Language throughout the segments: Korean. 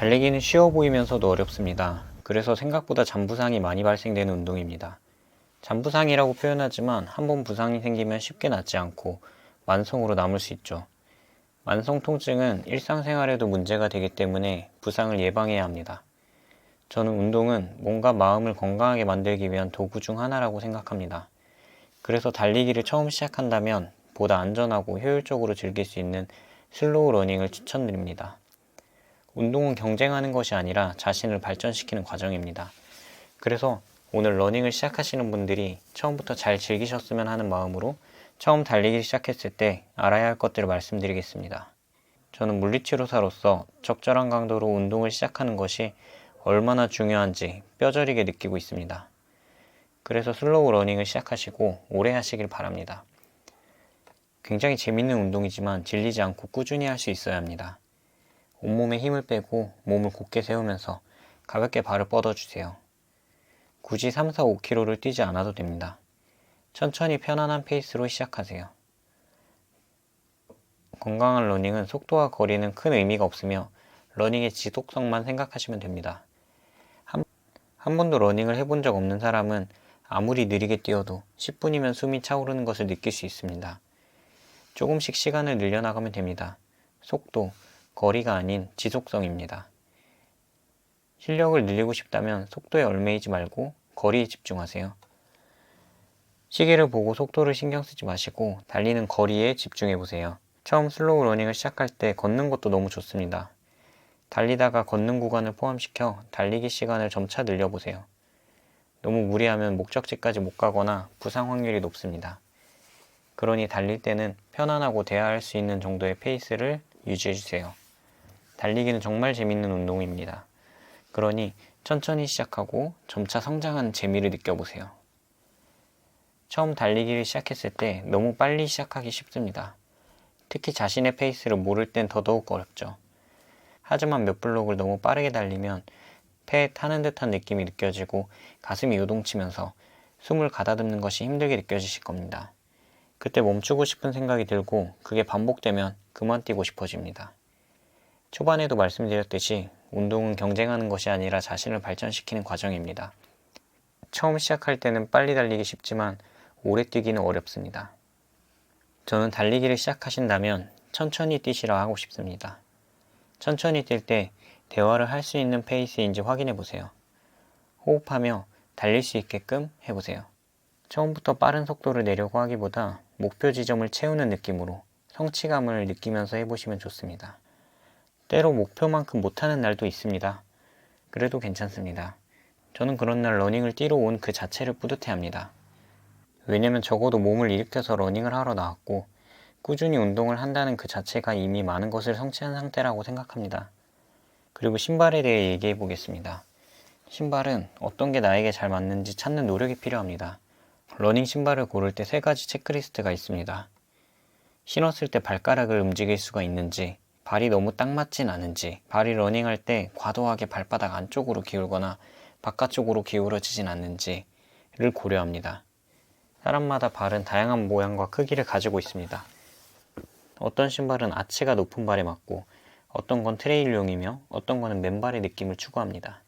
달리기는 쉬워 보이면서도 어렵습니다. 그래서 생각보다 잔부상이 많이 발생되는 운동입니다. 잔부상이라고 표현하지만 한번 부상이 생기면 쉽게 낫지 않고 만성으로 남을 수 있죠. 만성 통증은 일상생활에도 문제가 되기 때문에 부상을 예방해야 합니다. 저는 운동은 몸과 마음을 건강하게 만들기 위한 도구 중 하나라고 생각합니다. 그래서 달리기를 처음 시작한다면 보다 안전하고 효율적으로 즐길 수 있는 슬로우 러닝을 추천드립니다. 운동은 경쟁하는 것이 아니라 자신을 발전시키는 과정입니다. 그래서 오늘 러닝을 시작하시는 분들이 처음부터 잘 즐기셨으면 하는 마음으로 처음 달리기 시작했을 때 알아야 할 것들을 말씀드리겠습니다. 저는 물리치료사로서 적절한 강도로 운동을 시작하는 것이 얼마나 중요한지 뼈저리게 느끼고 있습니다. 그래서 슬로우 러닝을 시작하시고 오래 하시길 바랍니다. 굉장히 재밌는 운동이지만 질리지 않고 꾸준히 할 수 있어야 합니다. 온몸에 힘을 빼고 몸을 곧게 세우면서 가볍게 발을 뻗어주세요. 굳이 3, 4, 5km를 뛰지 않아도 됩니다. 천천히 편안한 페이스로 시작하세요. 건강한 러닝은 속도와 거리는 큰 의미가 없으며 러닝의 지속성만 생각하시면 됩니다. 한 번도 러닝을 해본 적 없는 사람은 아무리 느리게 뛰어도 10분이면 숨이 차오르는 것을 느낄 수 있습니다. 조금씩 시간을 늘려나가면 됩니다. 속도, 거리가 아닌 지속성입니다. 실력을 늘리고 싶다면 속도에 얽매이지 말고 거리에 집중하세요. 시계를 보고 속도를 신경 쓰지 마시고 달리는 거리에 집중해 보세요. 처음 슬로우 러닝을 시작할 때 걷는 것도 너무 좋습니다. 달리다가 걷는 구간을 포함시켜 달리기 시간을 점차 늘려보세요. 너무 무리하면 목적지까지 못 가거나 부상 확률이 높습니다. 그러니 달릴 때는 편안하고 대화할 수 있는 정도의 페이스를 유지해주세요. 달리기는 정말 재밌는 운동입니다. 그러니 천천히 시작하고 점차 성장하는 재미를 느껴보세요. 처음 달리기를 시작했을 때 너무 빨리 시작하기 쉽습니다. 특히 자신의 페이스를 모를 땐 더더욱 어렵죠. 하지만 몇 블록을 너무 빠르게 달리면 배에 타는 듯한 느낌이 느껴지고 가슴이 요동치면서 숨을 가다듬는 것이 힘들게 느껴지실 겁니다. 그때 멈추고 싶은 생각이 들고 그게 반복되면 그만 뛰고 싶어집니다. 초반에도 말씀드렸듯이 운동은 경쟁하는 것이 아니라 자신을 발전시키는 과정입니다. 처음 시작할 때는 빨리 달리기 쉽지만 오래 뛰기는 어렵습니다. 저는 달리기를 시작하신다면 천천히 뛰시라 하고 싶습니다. 천천히 뛸 때 대화를 할 수 있는 페이스인지 확인해 보세요. 호흡하며 달릴 수 있게끔 해보세요. 처음부터 빠른 속도를 내려고 하기보다 목표 지점을 채우는 느낌으로 성취감을 느끼면서 해보시면 좋습니다. 때로 목표만큼 못하는 날도 있습니다. 그래도 괜찮습니다. 저는 그런 날 러닝을 뛰러 온 그 자체를 뿌듯해합니다. 왜냐면 적어도 몸을 일으켜서 러닝을 하러 나왔고 꾸준히 운동을 한다는 그 자체가 이미 많은 것을 성취한 상태라고 생각합니다. 그리고 신발에 대해 얘기해 보겠습니다. 신발은 어떤 게 나에게 잘 맞는지 찾는 노력이 필요합니다. 러닝 신발을 고를 때 3가지 체크리스트가 있습니다. 신었을 때 발가락을 움직일 수가 있는지, 발이 너무 딱 맞진 않은지, 발이 러닝할 때 과도하게 발바닥 안쪽으로 기울거나 바깥쪽으로 기울어지진 않는지를 고려합니다. 사람마다 발은 다양한 모양과 크기를 가지고 있습니다. 어떤 신발은 아치가 높은 발에 맞고 어떤 건 트레일용이며 어떤 거는 맨발의 느낌을 추구합니다.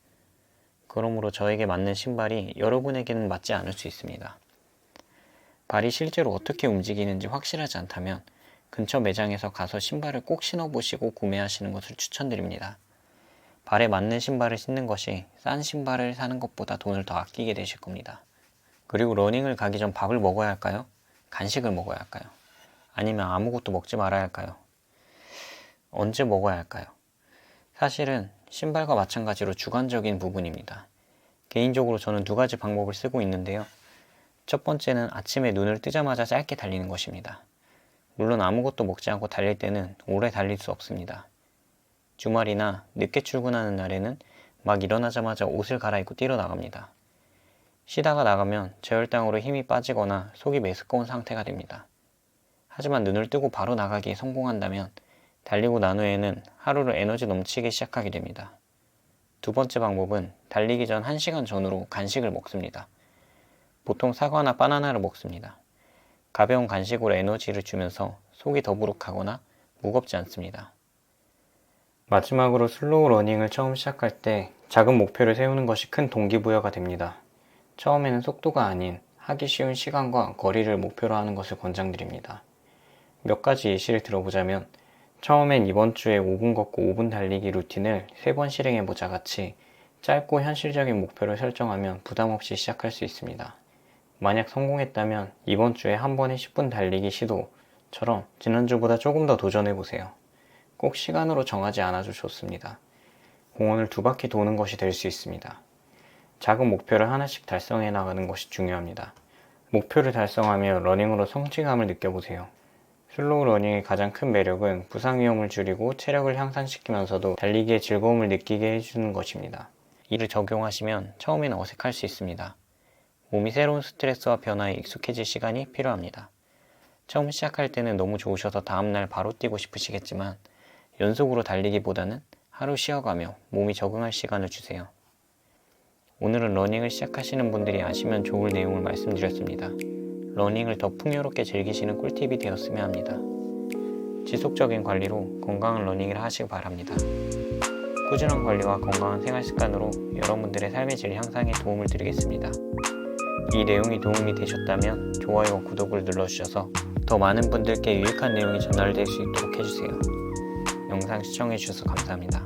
그러므로 저에게 맞는 신발이 여러분에게는 맞지 않을 수 있습니다. 발이 실제로 어떻게 움직이는지 확실하지 않다면 근처 매장에서 가서 신발을 꼭 신어보시고 구매하시는 것을 추천드립니다. 발에 맞는 신발을 신는 것이 싼 신발을 사는 것보다 돈을 더 아끼게 되실 겁니다. 그리고 러닝을 가기 전 밥을 먹어야 할까요? 간식을 먹어야 할까요? 아니면 아무것도 먹지 말아야 할까요? 언제 먹어야 할까요? 사실은 신발과 마찬가지로 주관적인 부분입니다. 개인적으로 저는 2가지 방법을 쓰고 있는데요. 첫 번째는 아침에 눈을 뜨자마자 짧게 달리는 것입니다. 물론 아무것도 먹지 않고 달릴 때는 오래 달릴 수 없습니다. 주말이나 늦게 출근하는 날에는 막 일어나자마자 옷을 갈아입고 뛰러 나갑니다. 쉬다가 나가면 저혈당으로 힘이 빠지거나 속이 메스꺼운 상태가 됩니다. 하지만 눈을 뜨고 바로 나가기에 성공한다면 달리고 난 후에는 하루를 에너지 넘치게 시작하게 됩니다. 2번째 방법은 달리기 전 1시간 전으로 간식을 먹습니다. 보통 사과나 바나나를 먹습니다. 가벼운 간식으로 에너지를 주면서 속이 더부룩하거나 무겁지 않습니다. 마지막으로 슬로우 러닝을 처음 시작할 때 작은 목표를 세우는 것이 큰 동기부여가 됩니다. 처음에는 속도가 아닌 하기 쉬운 시간과 거리를 목표로 하는 것을 권장드립니다. 몇 가지 예시를 들어보자면 처음엔 이번 주에 5분 걷고 5분 달리기 루틴을 3번 실행해보자 같이 짧고 현실적인 목표를 설정하면 부담 없이 시작할 수 있습니다. 만약 성공했다면 이번 주에 한 번에 10분 달리기 시도처럼 지난주보다 조금 더 도전해보세요. 꼭 시간으로 정하지 않아도 좋습니다. 공원을 2바퀴 도는 것이 될 수 있습니다. 작은 목표를 하나씩 달성해 나가는 것이 중요합니다. 목표를 달성하며 러닝으로 성취감을 느껴보세요. 슬로우 러닝의 가장 큰 매력은 부상 위험을 줄이고 체력을 향상시키면서도 달리기의 즐거움을 느끼게 해주는 것입니다. 이를 적용하시면 처음에는 어색할 수 있습니다. 몸이 새로운 스트레스와 변화에 익숙해질 시간이 필요합니다. 처음 시작할 때는 너무 좋으셔서 다음날 바로 뛰고 싶으시겠지만 연속으로 달리기보다는 하루 쉬어가며 몸이 적응할 시간을 주세요. 오늘은 러닝을 시작하시는 분들이 아시면 좋을 내용을 말씀드렸습니다. 러닝을 더 풍요롭게 즐기시는 꿀팁이 되었으면 합니다. 지속적인 관리로 건강한 러닝을 하시기 바랍니다. 꾸준한 관리와 건강한 생활 습관으로 여러분들의 삶의 질 향상에 도움을 드리겠습니다. 이 내용이 도움이 되셨다면 좋아요와 구독을 눌러주셔서 더 많은 분들께 유익한 내용이 전달될 수 있도록 해주세요. 영상 시청해주셔서 감사합니다.